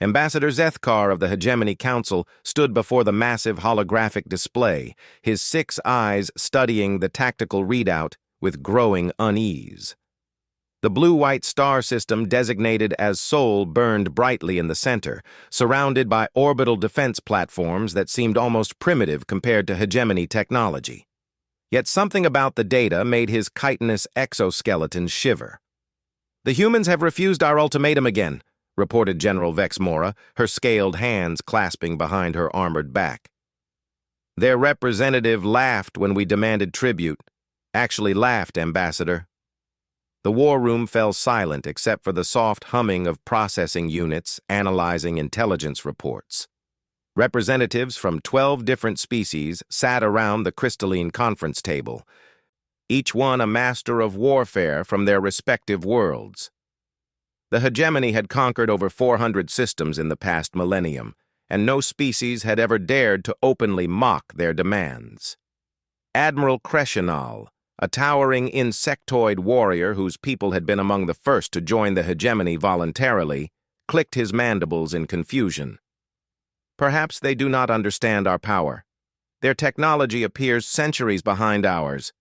Ambassador Zethkar of the Hegemony Council stood before the massive holographic display, his 6 eyes studying the tactical readout with growing unease. The blue-white star system designated as Sol burned brightly in the center, surrounded by orbital defense platforms that seemed almost primitive compared to hegemony technology. Yet something about the data made his chitinous exoskeleton shiver. "The humans have refused our ultimatum again," reported General Vex Mora, her scaled hands clasping behind her armored back. "Their representative laughed when we demanded tribute. Actually laughed, Ambassador." The war room fell silent except for the soft humming of processing units analyzing intelligence reports. Representatives from 12 different species sat around the crystalline conference table, each one a master of warfare from their respective worlds. The hegemony had conquered over 400 systems in the past millennium, and no species had ever dared to openly mock their demands. Admiral Crescenal, a towering insectoid warrior whose people had been among the first to join the hegemony voluntarily, clicked his mandibles in confusion. "Perhaps they do not understand our power. Their technology appears centuries behind ours.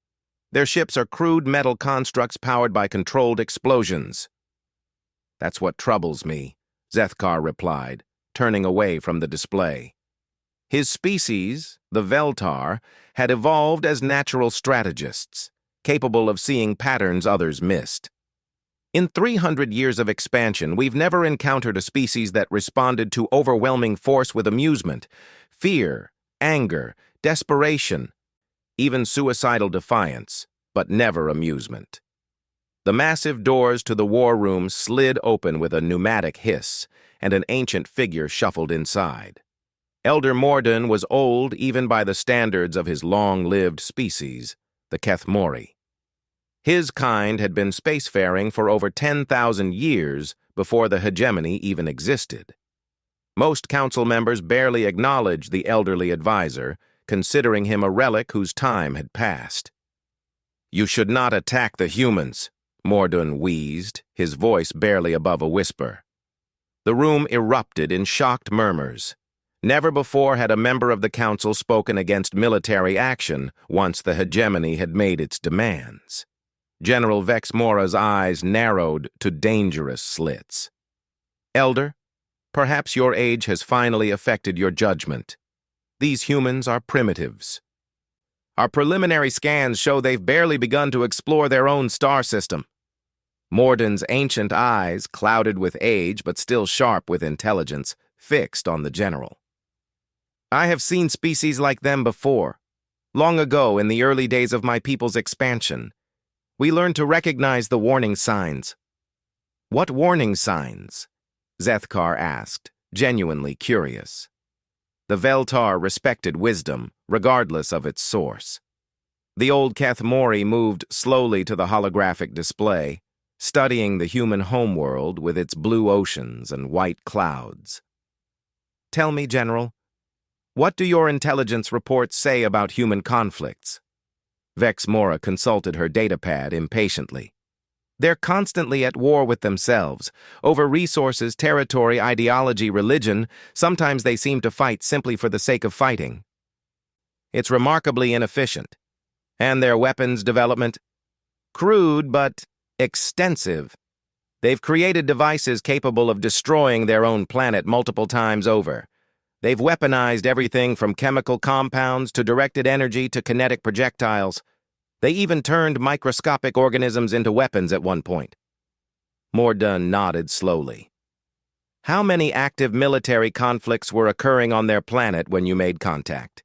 Their ships are crude metal constructs powered by controlled explosions." "That's what troubles me," Zethkar replied, turning away from the display. His species, the Veltar, had evolved as natural strategists, capable of seeing patterns others missed. "In 300 years of expansion, we've never encountered a species that responded to overwhelming force with amusement, fear, anger, desperation, even suicidal defiance, but never amusement." The massive doors to the war room slid open with a pneumatic hiss, and an ancient figure shuffled inside. Elder Morden was old even by the standards of his long-lived species, the Kethmori. His kind had been spacefaring for over 10,000 years before the hegemony even existed. Most council members barely acknowledged the elderly advisor, considering him a relic whose time had passed. "You should not attack the humans," Morden wheezed, his voice barely above a whisper. The room erupted in shocked murmurs. Never before had a member of the council spoken against military action once the hegemony had made its demands. General Vex Mora's eyes narrowed to dangerous slits. "Elder, perhaps your age has finally affected your judgment. These humans are primitives. Our preliminary scans show they've barely begun to explore their own star system." Morden's ancient eyes, clouded with age but still sharp with intelligence, fixed on the general. "I have seen species like them before. Long ago, in the early days of my people's expansion, we learned to recognize the warning signs." "What warning signs?" Zethkar asked, genuinely curious. The Veltar respected wisdom, regardless of its source. The old Kethmori moved slowly to the holographic display, studying the human homeworld with its blue oceans and white clouds. "Tell me, General, what do your intelligence reports say about human conflicts?" Vex Mora consulted her datapad impatiently. "They're constantly at war with themselves, over resources, territory, ideology, religion. Sometimes they seem to fight simply for the sake of fighting. It's remarkably inefficient. And their weapons development? Crude, but extensive. They've created devices capable of destroying their own planet multiple times over. They've weaponized everything from chemical compounds to directed energy to kinetic projectiles. They even turned microscopic organisms into weapons at one point." Morden nodded slowly. "How many active military conflicts were occurring on their planet when you made contact?"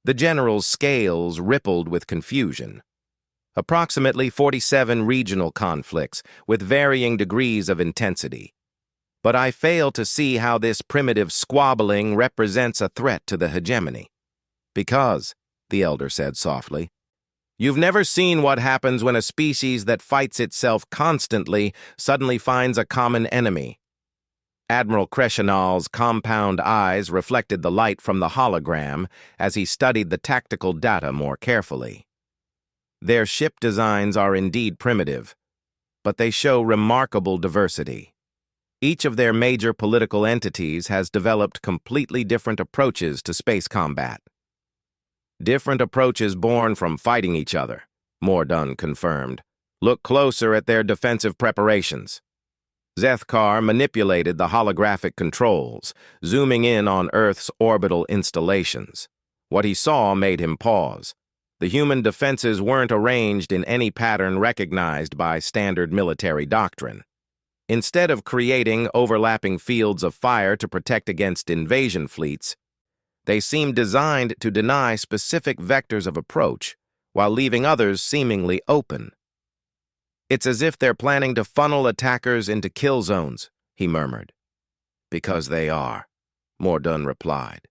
The general's scales rippled with confusion. "Approximately 47 regional conflicts, with varying degrees of intensity. But I fail to see how this primitive squabbling represents a threat to the hegemony." "Because," the elder said softly, "you've never seen what happens when a species that fights itself constantly suddenly finds a common enemy." Admiral Crescenal's compound eyes reflected the light from the hologram as he studied the tactical data more carefully. "Their ship designs are indeed primitive, but they show remarkable diversity. Each of their major political entities has developed completely different approaches to space combat. Different approaches born from fighting each other, Mordun confirmed. Look closer at their defensive preparations. Zethkar manipulated the holographic controls, zooming in on Earth's orbital installations. What he saw made him pause. The human defenses weren't arranged in any pattern recognized by standard military doctrine. Instead of creating overlapping fields of fire to protect against invasion fleets, they seemed designed to deny specific vectors of approach, while leaving others seemingly open. It's as if they're planning to funnel attackers into kill zones, he murmured. Because they are, Mordun replied.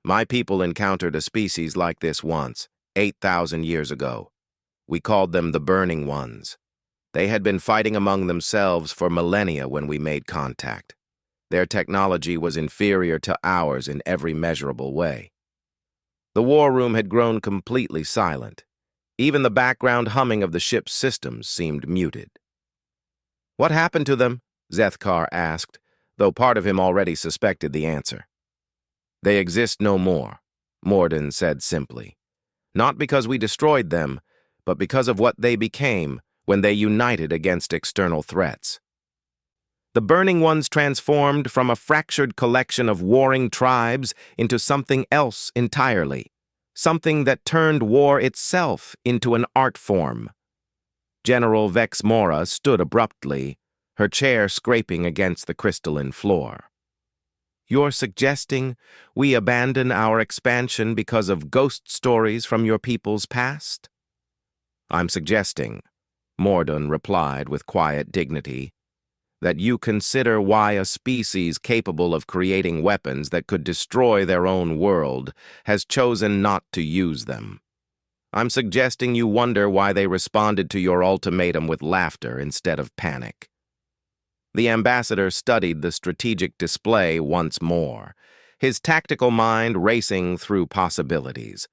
My people encountered a species like this once, 8,000 years ago. We called them the Burning Ones. They had been fighting among themselves for millennia when we made contact. Their technology was inferior to ours in every measurable way. The war room had grown completely silent. Even the background humming of the ship's systems seemed muted. What happened to them? Zethkar asked, though part of him already suspected the answer. They exist no more, Mordun said simply. Not because we destroyed them, but because of what they became when they united against external threats. The Burning Ones transformed from a fractured collection of warring tribes into something else entirely, something that turned war itself into an art form. General Vex Mora stood abruptly, her chair scraping against the crystalline floor. You're suggesting we abandon our expansion because of ghost stories from your people's past? I'm suggesting, Mordun replied with quiet dignity, that you consider why a species capable of creating weapons that could destroy their own world has chosen not to use them. I'm suggesting you wonder why they responded to your ultimatum with laughter instead of panic. The ambassador studied the strategic display once more, his tactical mind racing through possibilities.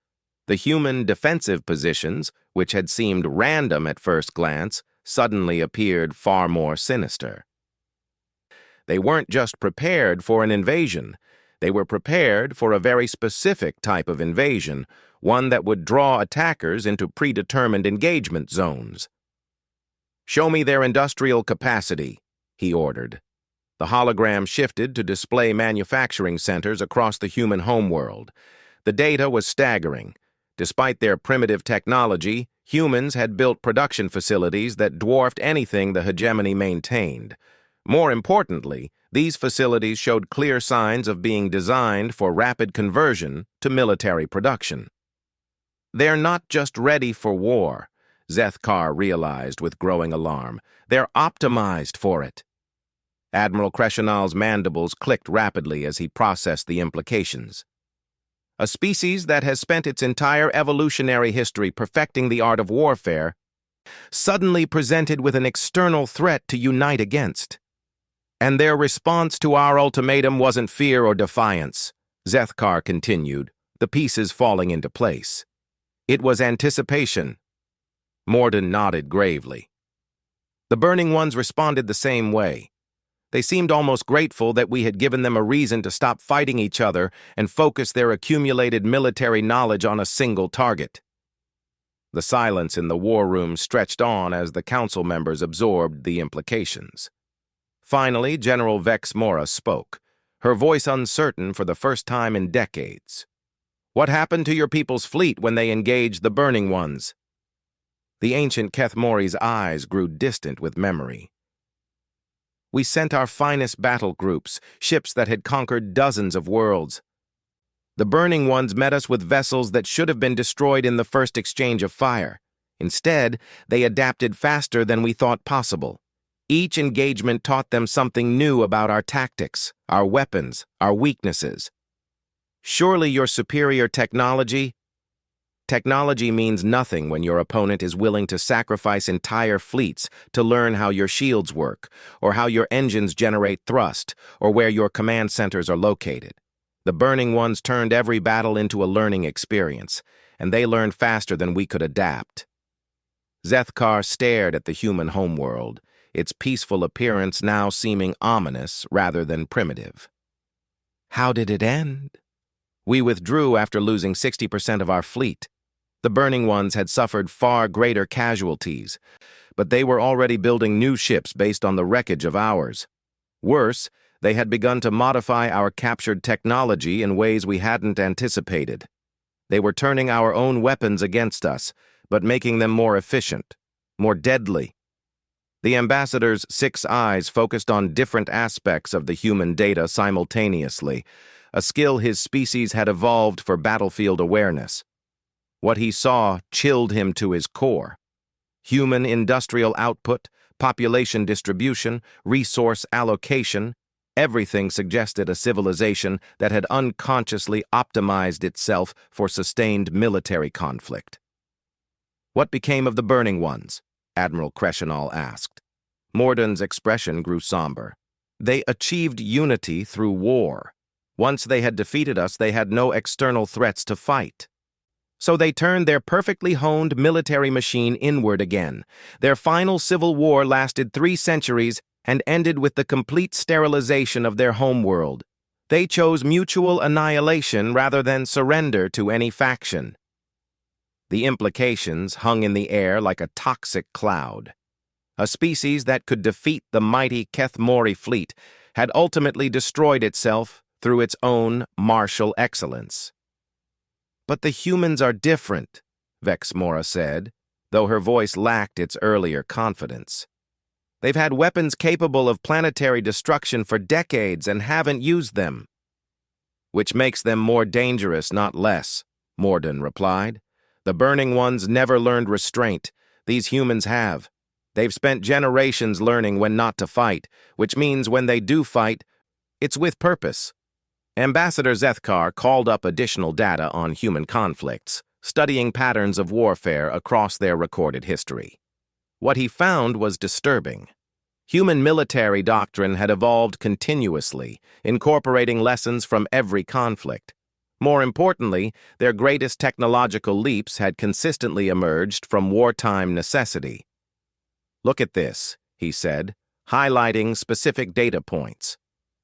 The human defensive positions, which had seemed random at first glance, suddenly appeared far more sinister. They weren't just prepared for an invasion. They were prepared for a very specific type of invasion, one that would draw attackers into predetermined engagement zones. Show me their industrial capacity, he ordered. The hologram shifted to display manufacturing centers across the human homeworld. The data was staggering. Despite their primitive technology, humans had built production facilities that dwarfed anything the hegemony maintained. More importantly, these facilities showed clear signs of being designed for rapid conversion to military production. They're not just ready for war, Zethkar realized with growing alarm. They're optimized for it. Admiral Kreshenal's mandibles clicked rapidly as he processed the implications. A species that has spent its entire evolutionary history perfecting the art of warfare, suddenly presented with an external threat to unite against. And their response to our ultimatum wasn't fear or defiance, Zethkar continued, the pieces falling into place. It was anticipation. Mordun nodded gravely. The Burning Ones responded the same way. They seemed almost grateful that we had given them a reason to stop fighting each other and focus their accumulated military knowledge on a single target. The silence in the war room stretched on as the council members absorbed the implications. Finally, General Vex Mora spoke, her voice uncertain for the first time in decades. What happened to your people's fleet when they engaged the Burning Ones? The ancient Kethmori's eyes grew distant with memory. We sent our finest battle groups, ships that had conquered dozens of worlds. The Burning Ones met us with vessels that should have been destroyed in the first exchange of fire. Instead, they adapted faster than we thought possible. Each engagement taught them something new about our tactics, our weapons, our weaknesses. Surely your superior technology? Technology means nothing when your opponent is willing to sacrifice entire fleets to learn how your shields work, or how your engines generate thrust, or where your command centers are located. The Burning Ones turned every battle into a learning experience, and they learned faster than we could adapt. Zethkar stared at the human homeworld, its peaceful appearance now seeming ominous rather than primitive. How did it end? We withdrew after losing 60% of our fleet. The Burning Ones had suffered far greater casualties, but they were already building new ships based on the wreckage of ours. Worse, they had begun to modify our captured technology in ways we hadn't anticipated. They were turning our own weapons against us, but making them more efficient, more deadly. The ambassador's 6 eyes focused on different aspects of the human data simultaneously, a skill his species had evolved for battlefield awareness. What he saw chilled him to his core. Human industrial output, population distribution, resource allocation, everything suggested a civilization that had unconsciously optimized itself for sustained military conflict. "What became of the Burning Ones?" Admiral Crescenall asked. Morden's expression grew somber. "They achieved unity through war. Once they had defeated us, they had no external threats to fight. So they turned their perfectly honed military machine inward again. Their final civil war lasted 3 centuries and ended with the complete sterilization of their homeworld. They chose mutual annihilation rather than surrender to any faction." The implications hung in the air like a toxic cloud. A species that could defeat the mighty Keth Mori fleet had ultimately destroyed itself through its own martial excellence. "But the humans are different," Vex Mora said, though her voice lacked its earlier confidence. "They've had weapons capable of planetary destruction for decades and haven't used them." "Which makes them more dangerous, not less," Morden replied. "The Burning Ones never learned restraint. These humans have. They've spent generations learning when not to fight, which means when they do fight, it's with purpose." Ambassador Zethkar called up additional data on human conflicts, studying patterns of warfare across their recorded history. What he found was disturbing. Human military doctrine had evolved continuously, incorporating lessons from every conflict. More importantly, their greatest technological leaps had consistently emerged from wartime necessity. "Look at this," he said, highlighting specific data points.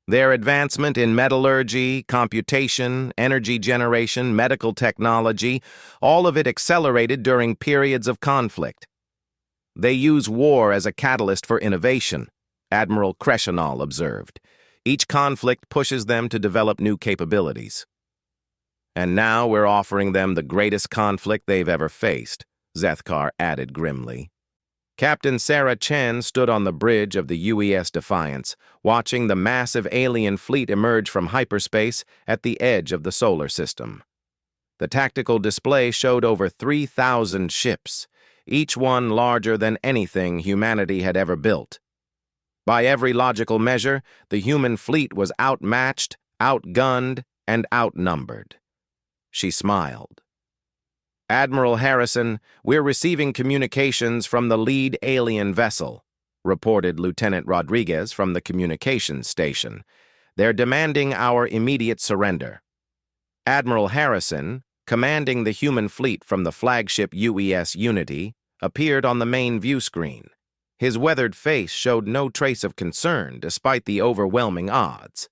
"Their advancement in metallurgy, computation, energy generation, medical technology, all of it accelerated during periods of conflict. They use war as a catalyst for innovation," Admiral Crescenall observed. "Each conflict pushes them to develop new capabilities." "And now we're offering them the greatest conflict they've ever faced," Zethkar added grimly. Captain Sarah Chen stood on the bridge of the UES Defiance, watching the massive alien fleet emerge from hyperspace at the edge of the solar system. The tactical display showed over 3,000 ships, each one larger than anything humanity had ever built. By every logical measure, the human fleet was outmatched, outgunned, and outnumbered. She smiled. "Admiral Harrison, we're receiving communications from the lead alien vessel," reported Lieutenant Rodriguez from the communications station. "They're demanding our immediate surrender." Admiral Harrison, commanding the human fleet from the flagship UES Unity, appeared on the main view screen. His weathered face showed no trace of concern despite the overwhelming odds.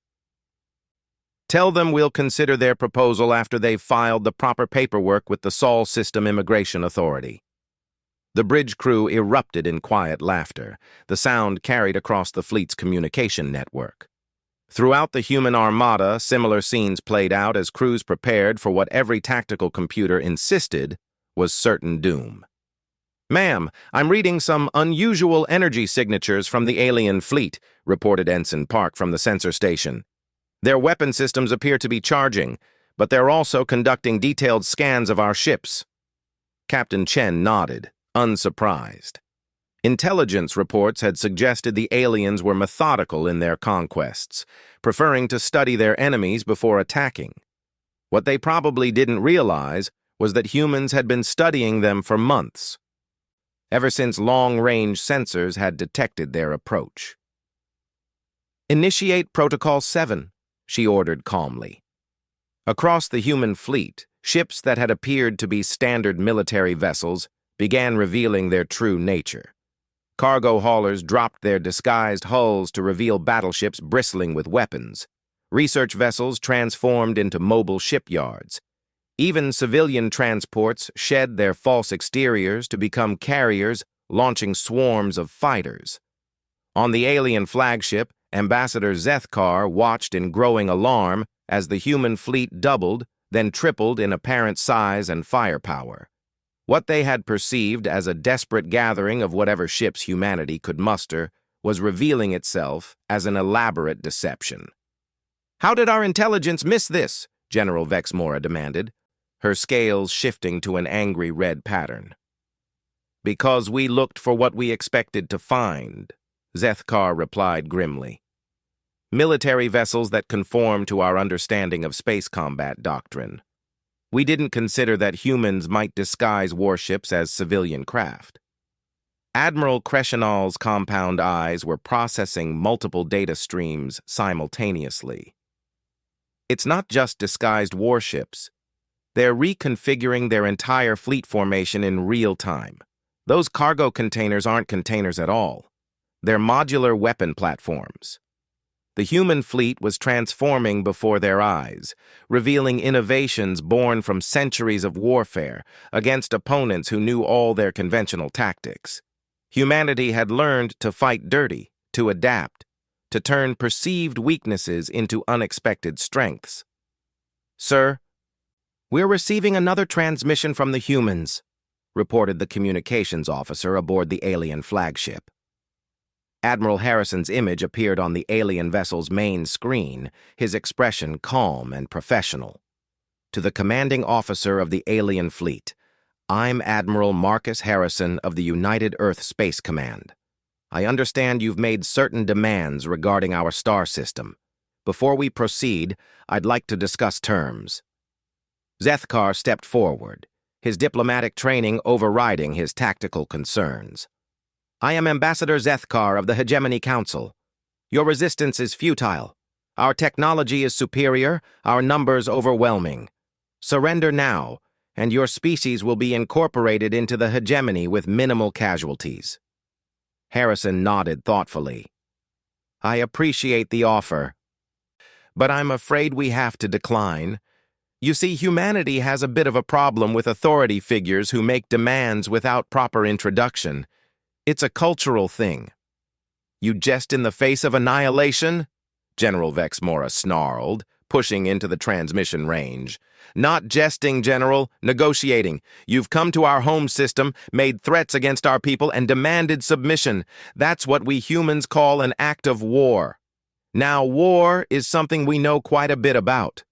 "Tell them we'll consider their proposal after they've filed the proper paperwork with the Sol System Immigration Authority." The bridge crew erupted in quiet laughter, the sound carried across the fleet's communication network. Throughout the human armada, similar scenes played out as crews prepared for what every tactical computer insisted was certain doom. "Ma'am, I'm reading some unusual energy signatures from the alien fleet," reported Ensign Park from the sensor station. "Their weapon systems appear to be charging, but they're also conducting detailed scans of our ships." Captain Chen nodded, unsurprised. Intelligence reports had suggested the aliens were methodical in their conquests, preferring to study their enemies before attacking. What they probably didn't realize was that humans had been studying them for months, ever since long-range sensors had detected their approach. "Initiate Protocol 7, she ordered calmly. Across the human fleet, ships that had appeared to be standard military vessels began revealing their true nature. Cargo haulers dropped their disguised hulls to reveal battleships bristling with weapons. Research vessels transformed into mobile shipyards. Even civilian transports shed their false exteriors to become carriers, launching swarms of fighters. On the alien flagship, Ambassador Zethkar watched in growing alarm as the human fleet doubled, then tripled in apparent size and firepower. What they had perceived as a desperate gathering of whatever ships humanity could muster was revealing itself as an elaborate deception. "How did our intelligence miss this?" General Vexmora demanded, her scales shifting to an angry red pattern. "Because we looked for what we expected to find," Zethkar replied grimly. "Military vessels that conform to our understanding of space combat doctrine. We didn't consider that humans might disguise warships as civilian craft." Admiral Crescenal's compound eyes were processing multiple data streams simultaneously. "It's not just disguised warships. They're reconfiguring their entire fleet formation in real time. Those cargo containers aren't containers at all. They're modular weapon platforms." The human fleet was transforming before their eyes, revealing innovations born from centuries of warfare against opponents who knew all their conventional tactics. Humanity had learned to fight dirty, to adapt, to turn perceived weaknesses into unexpected strengths. "Sir, we're receiving another transmission from the humans," reported the communications officer aboard the alien flagship. Admiral Harrison's image appeared on the alien vessel's main screen, his expression calm and professional. "To the commanding officer of the alien fleet, I'm Admiral Marcus Harrison of the United Earth Space Command. I understand you've made certain demands regarding our star system. Before we proceed, I'd like to discuss terms." Zethkar stepped forward, his diplomatic training overriding his tactical concerns. "I am Ambassador Zethkar of the Hegemony Council. Your resistance is futile. Our technology is superior, our numbers overwhelming. Surrender now, and your species will be incorporated into the hegemony with minimal casualties." Harrison nodded thoughtfully. "I appreciate the offer, but I'm afraid we have to decline. You see, humanity has a bit of a problem with authority figures who make demands without proper introduction. It's a cultural thing." "You jest in the face of annihilation?" General Vexmora snarled, pushing into the transmission range. "Not jesting, General, negotiating. You've come to our home system, made threats against our people, and demanded submission. That's what we humans call an act of war. Now, war is something we know quite a bit about."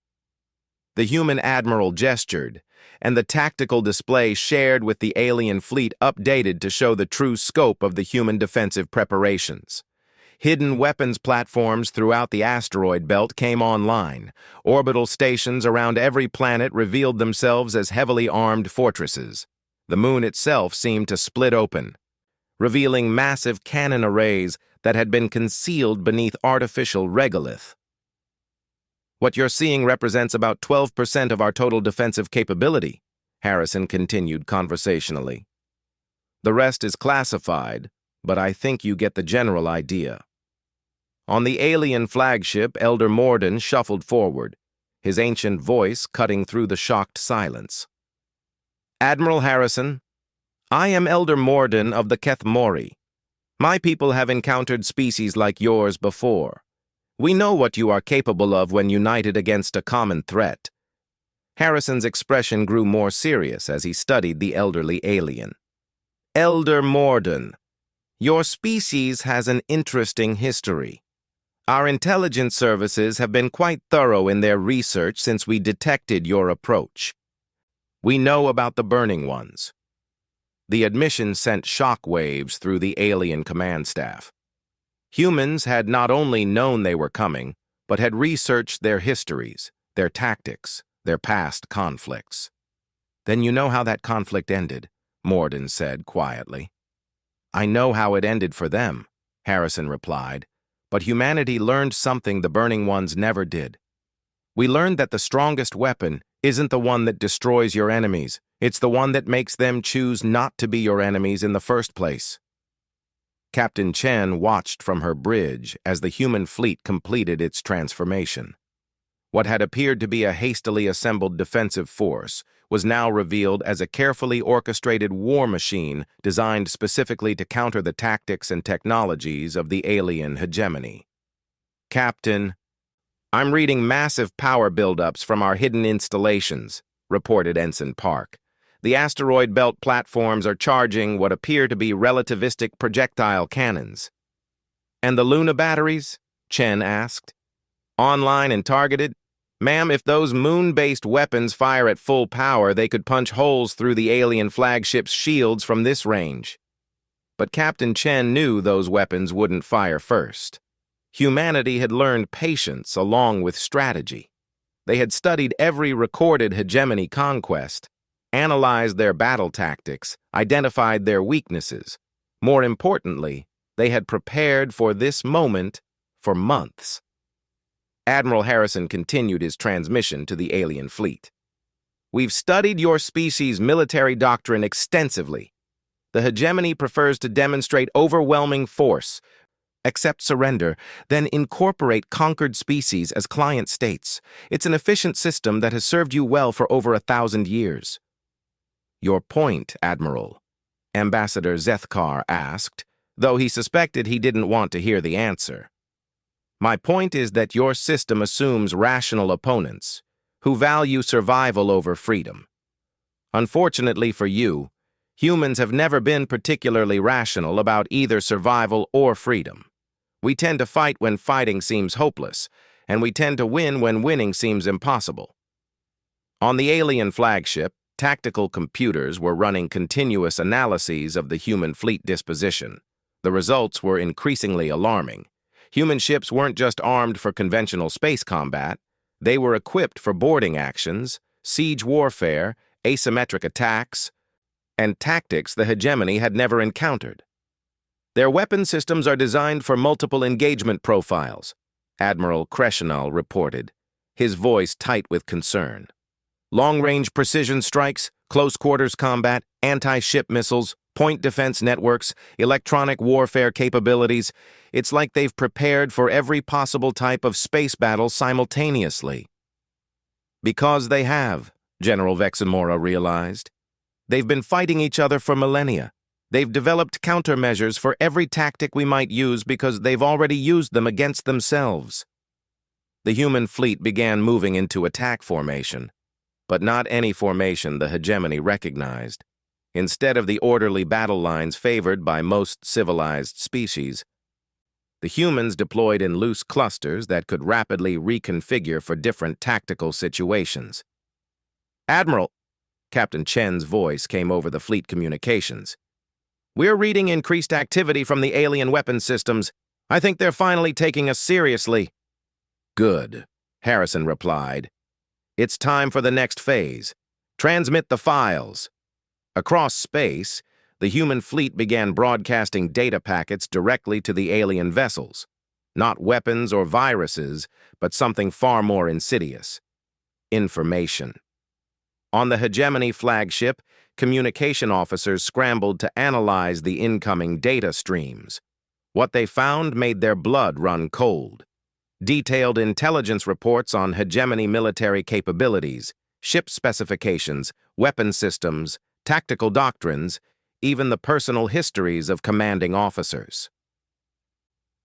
The human admiral gestured, and the tactical display shared with the alien fleet updated to show the true scope of the human defensive preparations. Hidden weapons platforms throughout the asteroid belt came online. Orbital stations around every planet revealed themselves as heavily armed fortresses. The moon itself seemed to split open, revealing massive cannon arrays that had been concealed beneath artificial regolith. "What you're seeing represents about 12% of our total defensive capability," Harrison continued conversationally. "The rest is classified, but I think you get the general idea." On the alien flagship, Elder Morden shuffled forward, his ancient voice cutting through the shocked silence. "Admiral Harrison, I am Elder Morden of the Kethmori. My people have encountered species like yours before. We know what you are capable of when united against a common threat." Harrison's expression grew more serious as he studied the elderly alien. "Elder Morden, your species has an interesting history. Our intelligence services have been quite thorough in their research since we detected your approach. We know about the Burning Ones." The admission sent shock waves through the alien command staff. Humans had not only known they were coming, but had researched their histories, their tactics, their past conflicts. "Then you know how that conflict ended," Morden said quietly. "I know how it ended for them," Harrison replied, "but humanity learned something the Burning Ones never did. We learned that the strongest weapon isn't the one that destroys your enemies. It's the one that makes them choose not to be your enemies in the first place." Captain Chen watched from her bridge as the human fleet completed its transformation. What had appeared to be a hastily assembled defensive force was now revealed as a carefully orchestrated war machine designed specifically to counter the tactics and technologies of the alien hegemony. "Captain, I'm reading massive power buildups from our hidden installations," reported Ensign Park. "The asteroid belt platforms are charging what appear to be relativistic projectile cannons." "And the Luna batteries?" Chen asked. "Online and targeted? Ma'am, if those moon-based weapons fire at full power, they could punch holes through the alien flagship's shields from this range." But Captain Chen knew those weapons wouldn't fire first. Humanity had learned patience along with strategy. They had studied every recorded hegemony conquest, analyzed their battle tactics, identified their weaknesses. More importantly, they had prepared for this moment for months. Admiral Harrison continued his transmission to the alien fleet. "We've studied your species' military doctrine extensively. The hegemony prefers to demonstrate overwhelming force. Accept surrender, then incorporate conquered species as client states. It's an efficient system that has served you well for over 1,000 years." "Your point, Admiral?" Ambassador Zethkar asked, though he suspected he didn't want to hear the answer. "My point is that your system assumes rational opponents who value survival over freedom. Unfortunately for you, humans have never been particularly rational about either survival or freedom. We tend to fight when fighting seems hopeless, and we tend to win when winning seems impossible." On the alien flagship, tactical computers were running continuous analyses of the human fleet disposition. The results were increasingly alarming. Human ships weren't just armed for conventional space combat, they were equipped for boarding actions, siege warfare, asymmetric attacks, and tactics the hegemony had never encountered. "Their weapon systems are designed for multiple engagement profiles," Admiral Kreshenal reported, his voice tight with concern. "Long-range precision strikes, close-quarters combat, anti-ship missiles, point defense networks, electronic warfare capabilities. It's like they've prepared for every possible type of space battle simultaneously." "Because they have," General Vexamora realized. "They've been fighting each other for millennia. They've developed countermeasures for every tactic we might use because they've already used them against themselves." The human fleet began moving into attack formation, but not any formation the hegemony recognized. Instead of the orderly battle lines favored by most civilized species, the humans deployed in loose clusters that could rapidly reconfigure for different tactical situations. "Admiral," Captain Chen's voice came over the fleet communications, "we're reading increased activity from the alien weapon systems. I think they're finally taking us seriously." "Good," Harrison replied. "It's time for the next phase. Transmit the files." Across space, the human fleet began broadcasting data packets directly to the alien vessels. Not weapons or viruses, but something far more insidious. Information. On the hegemony flagship, communication officers scrambled to analyze the incoming data streams. What they found made their blood run cold. Detailed intelligence reports on hegemony military capabilities, ship specifications, weapon systems, tactical doctrines, even the personal histories of commanding officers.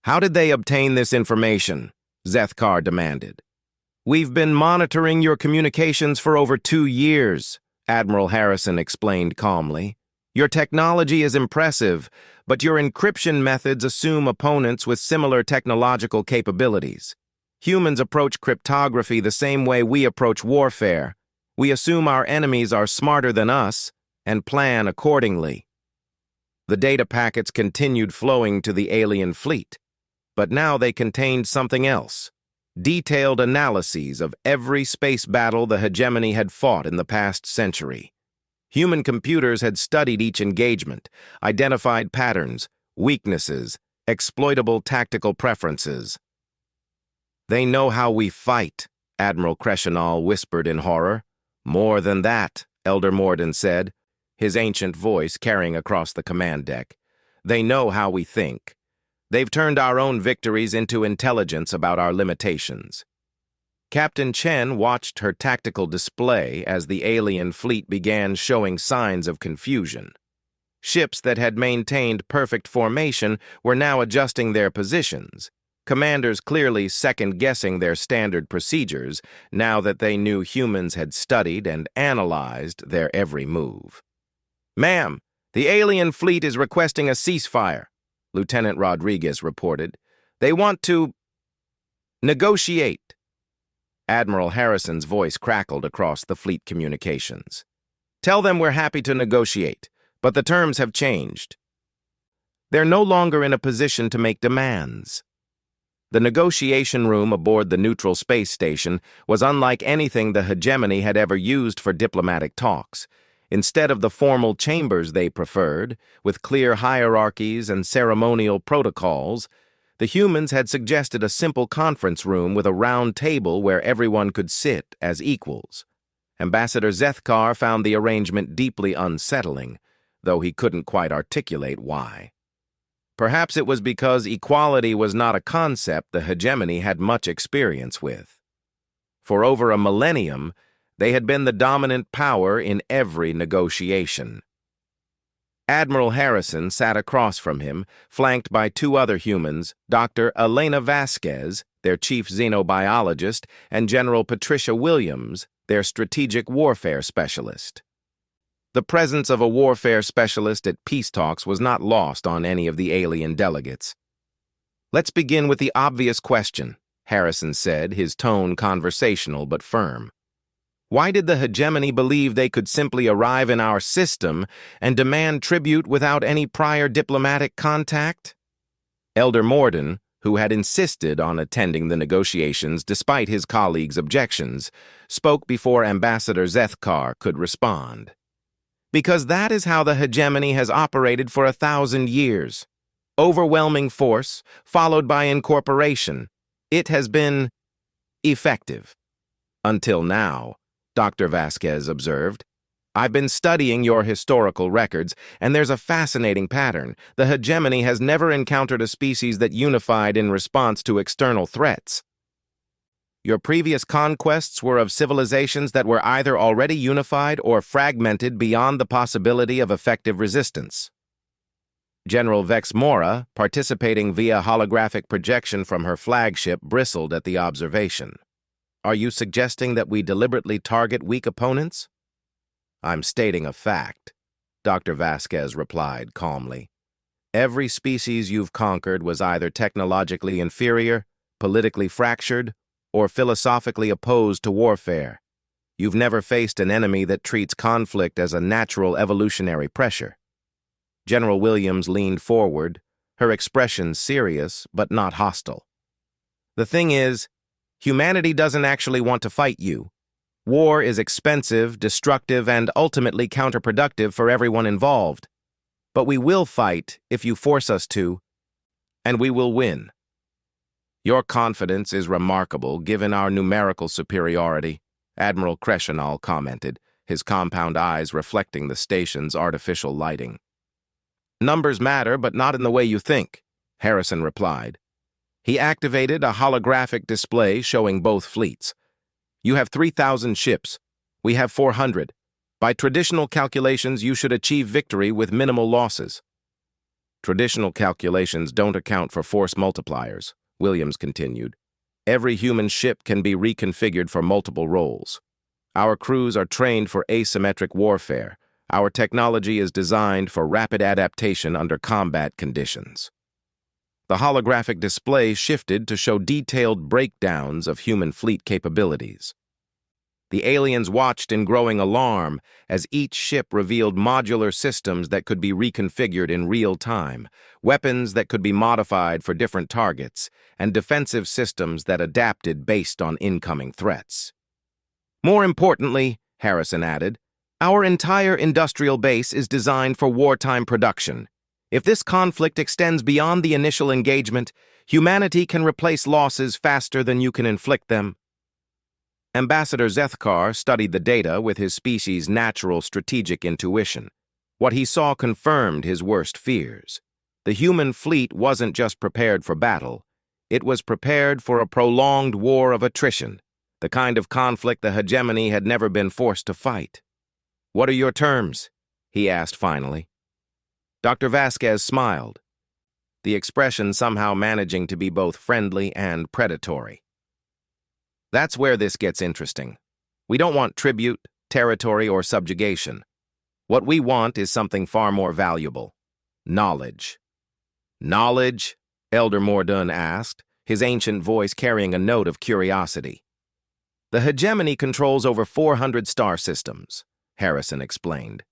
"How did they obtain this information?" Zethkar demanded. "We've been monitoring your communications for over 2 years," Admiral Harrison explained calmly. "Your technology is impressive, but your encryption methods assume opponents with similar technological capabilities. Humans approach cryptography the same way we approach warfare. We assume our enemies are smarter than us and plan accordingly." The data packets continued flowing to the alien fleet, but now they contained something else. Detailed analyses of every space battle the hegemony had fought in the past century. Human computers had studied each engagement, identified patterns, weaknesses, exploitable tactical preferences. "They know how we fight," Admiral Kreshenal whispered in horror. "More than that," Elder Morden said, his ancient voice carrying across the command deck. They know how we think. They've turned our own victories into intelligence about our limitations. Captain Chen watched her tactical display as the alien fleet began showing signs of confusion. Ships that had maintained perfect formation were now adjusting their positions, commanders clearly second-guessing their standard procedures now that they knew humans had studied and analyzed their every move. "Ma'am, the alien fleet is requesting a ceasefire," Lieutenant Rodriguez reported. "They want to negotiate." Admiral Harrison's voice crackled across the fleet communications. "Tell them we're happy to negotiate, but the terms have changed. They're no longer in a position to make demands." The negotiation room aboard the neutral space station was unlike anything the hegemony had ever used for diplomatic talks. Instead of the formal chambers they preferred, with clear hierarchies and ceremonial protocols, the humans had suggested a simple conference room with a round table where everyone could sit as equals. Ambassador Zethkar found the arrangement deeply unsettling, though he couldn't quite articulate why. Perhaps it was because equality was not a concept the hegemony had much experience with. For over a millennium, they had been the dominant power in every negotiation. Admiral Harrison sat across from him, flanked by two other humans, Dr. Elena Vasquez, their chief xenobiologist, and General Patricia Williams, their strategic warfare specialist. The presence of a warfare specialist at peace talks was not lost on any of the alien delegates. "Let's begin with the obvious question," Harrison said, his tone conversational but firm. "Why did the hegemony believe they could simply arrive in our system and demand tribute without any prior diplomatic contact?" Elder Morden, who had insisted on attending the negotiations despite his colleagues' objections, spoke before Ambassador Zethkar could respond. "Because that is how the hegemony has operated for 1,000 years. Overwhelming force, followed by incorporation. It has been effective. Until now," Dr. Vasquez observed. "I've been studying your historical records, and there's a fascinating pattern. The hegemony has never encountered a species that unified in response to external threats. Your previous conquests were of civilizations that were either already unified or fragmented beyond the possibility of effective resistance." General Vex Mora, participating via holographic projection from her flagship, bristled at the observation. "Are you suggesting that we deliberately target weak opponents?" "I'm stating a fact," Dr. Vasquez replied calmly. "Every species you've conquered was either technologically inferior, politically fractured, or philosophically opposed to warfare. You've never faced an enemy that treats conflict as a natural evolutionary pressure." General Williams leaned forward, her expression serious but not hostile. "The thing is, humanity doesn't actually want to fight you. War is expensive, destructive, and ultimately counterproductive for everyone involved. But we will fight if you force us to, and we will win." "Your confidence is remarkable given our numerical superiority," Admiral Crescenal commented, his compound eyes reflecting the station's artificial lighting. "Numbers matter, but not in the way you think," Harrison replied. He activated a holographic display showing both fleets. "You have 3,000 ships. We have 400. By traditional calculations, you should achieve victory with minimal losses." "Traditional calculations don't account for force multipliers," Williams continued. "Every human ship can be reconfigured for multiple roles. Our crews are trained for asymmetric warfare. Our technology is designed for rapid adaptation under combat conditions." The holographic display shifted to show detailed breakdowns of human fleet capabilities. The aliens watched in growing alarm as each ship revealed modular systems that could be reconfigured in real time, weapons that could be modified for different targets, and defensive systems that adapted based on incoming threats. "More importantly," Harrison added, "our entire industrial base is designed for wartime production. If this conflict extends beyond the initial engagement, humanity can replace losses faster than you can inflict them." Ambassador Zethkar studied the data with his species' natural strategic intuition. What he saw confirmed his worst fears. The human fleet wasn't just prepared for battle. It was prepared for a prolonged war of attrition, the kind of conflict the hegemony had never been forced to fight. "What are your terms?" he asked finally. Dr. Vasquez smiled, the expression somehow managing to be both friendly and predatory. "That's where this gets interesting. We don't want tribute, territory, or subjugation. What we want is something far more valuable: knowledge." "Knowledge?" Elder Mordun asked, his ancient voice carrying a note of curiosity. "The hegemony controls over 400 star systems," Harrison explained.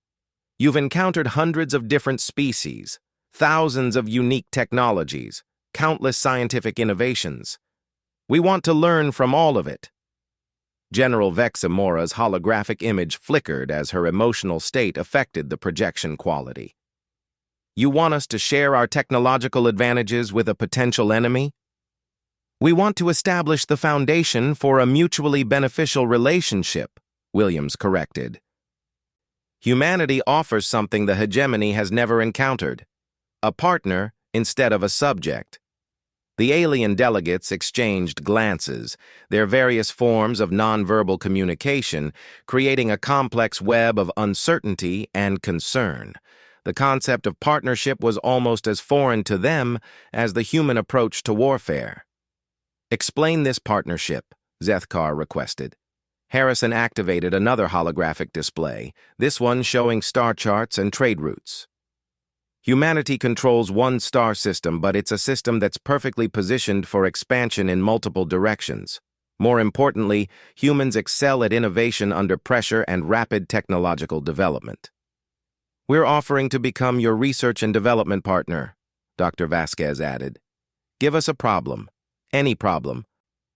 "You've encountered hundreds of different species, thousands of unique technologies, countless scientific innovations. We want to learn from all of it." General Vexamora's holographic image flickered as her emotional state affected the projection quality. "You want us to share our technological advantages with a potential enemy?" "We want to establish the foundation for a mutually beneficial relationship," Williams corrected. "Humanity offers something the hegemony has never encountered: a partner instead of a subject." The alien delegates exchanged glances, their various forms of nonverbal communication creating a complex web of uncertainty and concern. The concept of partnership was almost as foreign to them as the human approach to warfare. "Explain this partnership," Zethkar requested. Harrison activated another holographic display, this one showing star charts and trade routes. "Humanity controls one star system, but it's a system that's perfectly positioned for expansion in multiple directions. More importantly, humans excel at innovation under pressure and rapid technological development." "We're offering to become your research and development partner," Dr. Vasquez added. "Give us a problem, any problem,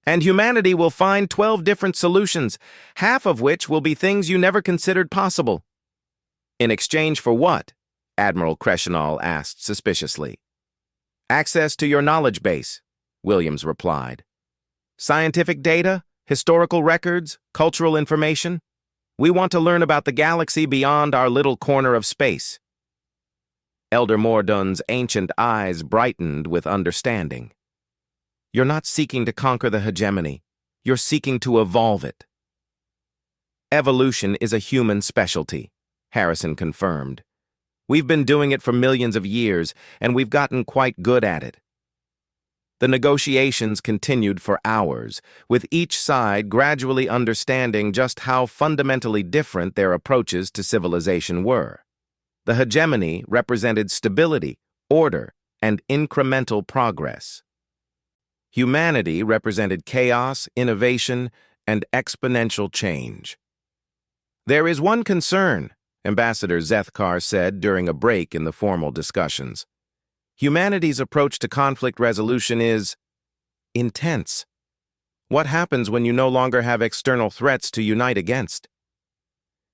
and humanity will find 12 different solutions, half of which will be things you never considered possible." "In exchange for what?" Admiral Crescenal asked suspiciously. "Access to your knowledge base," Williams replied. "Scientific data, historical records, cultural information. We want to learn about the galaxy beyond our little corner of space." Elder Mordun's ancient eyes brightened with understanding. "You're not seeking to conquer the hegemony. You're seeking to evolve it." "Evolution is a human specialty," Harrison confirmed. "We've been doing it for millions of years, and we've gotten quite good at it." The negotiations continued for hours, with each side gradually understanding just how fundamentally different their approaches to civilization were. The hegemony represented stability, order, and incremental progress. Humanity represented chaos, innovation, and exponential change. "There is one concern," Ambassador Zethkar said during a break in the formal discussions. "Humanity's approach to conflict resolution is intense. What happens when you no longer have external threats to unite against?"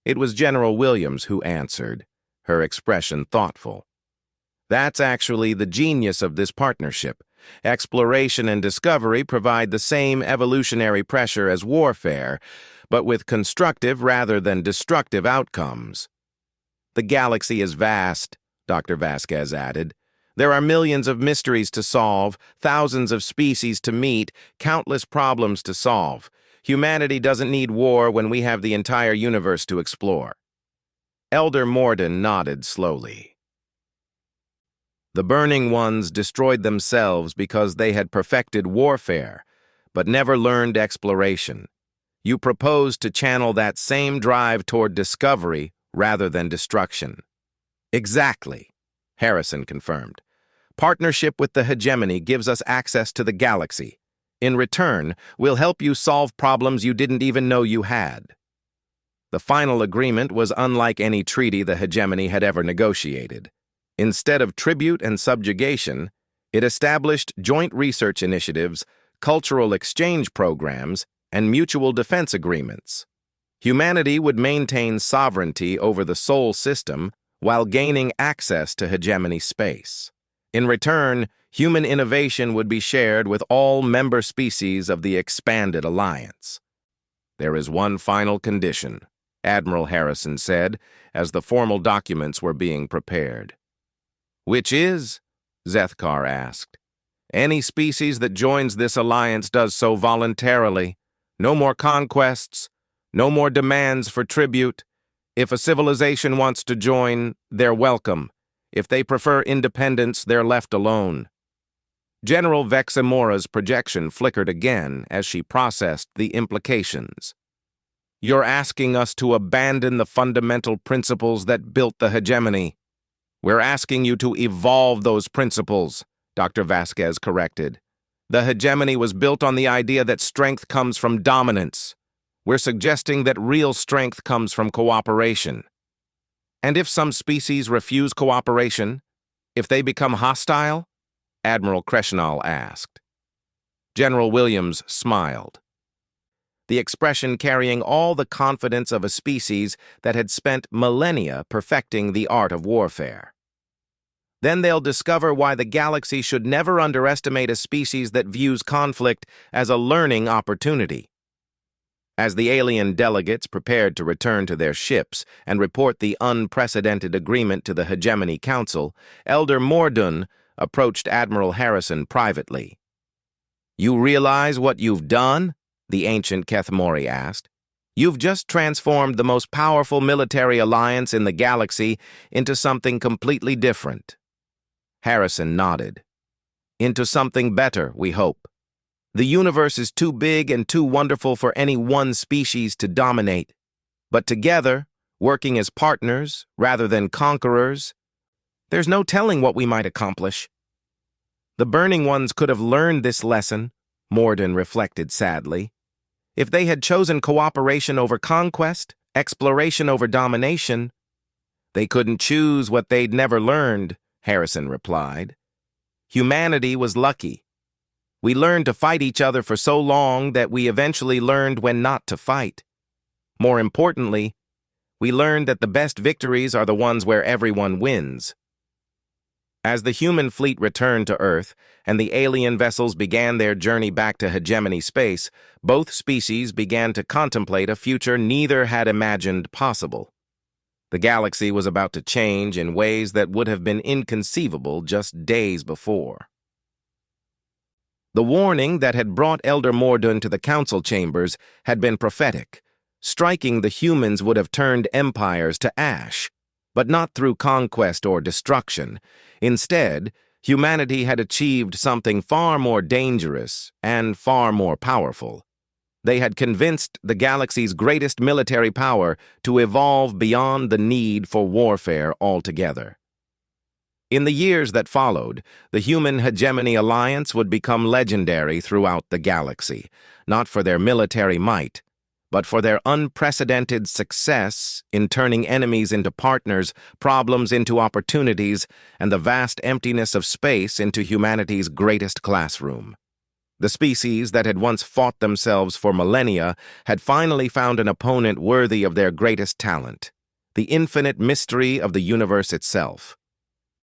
It was General Williams who answered, her expression thoughtful. "That's actually the genius of this partnership. Exploration and discovery provide the same evolutionary pressure as warfare, but with constructive rather than destructive outcomes." "The galaxy is vast," Dr. Vasquez added. "There are millions of mysteries to solve, thousands of species to meet, countless problems to solve. Humanity doesn't need war when we have the entire universe to explore." Elder Mordun nodded slowly. "The Burning Ones destroyed themselves because they had perfected warfare, but never learned exploration. You propose to channel that same drive toward discovery rather than destruction." "Exactly," Harrison confirmed. "Partnership with the hegemony gives us access to the galaxy. In return, we'll help you solve problems you didn't even know you had." The final agreement was unlike any treaty the hegemony had ever negotiated. Instead of tribute and subjugation, it established joint research initiatives, cultural exchange programs, and mutual defense agreements. Humanity would maintain sovereignty over the Sol system while gaining access to hegemony space. In return, human innovation would be shared with all member species of the expanded alliance. "There is one final condition," Admiral Harrison said, as the formal documents were being prepared. "Which is?" Zethkar asked. Any species that joins this alliance does so voluntarily. No more conquests, no more demands for tribute. If a civilization wants to join, they're welcome. If they prefer independence, they're left alone. General Veximora's projection flickered again as she processed the implications. You're asking us to abandon the fundamental principles that built the hegemony. We're asking you to evolve those principles, Dr. Vasquez corrected. The hegemony was built on the idea that strength comes from dominance. We're suggesting that real strength comes from cooperation. And if some species refuse cooperation, if they become hostile? Admiral Kreshnal asked. General Williams smiled, the expression carrying all the confidence of a species that had spent millennia perfecting the art of warfare. Then they'll discover why the galaxy should never underestimate a species that views conflict as a learning opportunity. As the alien delegates prepared to return to their ships and report the unprecedented agreement to the Hegemony Council, Elder Mordun approached Admiral Harrison privately. You realize what you've done? The ancient Kethmori asked. You've just transformed the most powerful military alliance in the galaxy into something completely different. Harrison nodded. Into something better, we hope. The universe is too big and too wonderful for any one species to dominate. But together, working as partners rather than conquerors, there's no telling what we might accomplish. The Burning Ones could have learned this lesson, Mordun reflected sadly. If they had chosen cooperation over conquest, exploration over domination, they couldn't choose what they'd never learned, Harrison replied. Humanity was lucky. We learned to fight each other for so long that we eventually learned when not to fight. More importantly, we learned that the best victories are the ones where everyone wins. As the human fleet returned to Earth and the alien vessels began their journey back to hegemony space, both species began to contemplate a future neither had imagined possible. The galaxy was about to change in ways that would have been inconceivable just days before. The warning that had brought Elder Mordun to the council chambers had been prophetic. Striking the humans would have turned empires to ash, but not through conquest or destruction. Instead, humanity had achieved something far more dangerous and far more powerful. They had convinced the galaxy's greatest military power to evolve beyond the need for warfare altogether. In the years that followed, the Human Hegemony Alliance would become legendary throughout the galaxy, not for their military might, but for their unprecedented success in turning enemies into partners, problems into opportunities, and the vast emptiness of space into humanity's greatest classroom. The species that had once fought themselves for millennia had finally found an opponent worthy of their greatest talent, the infinite mystery of the universe itself.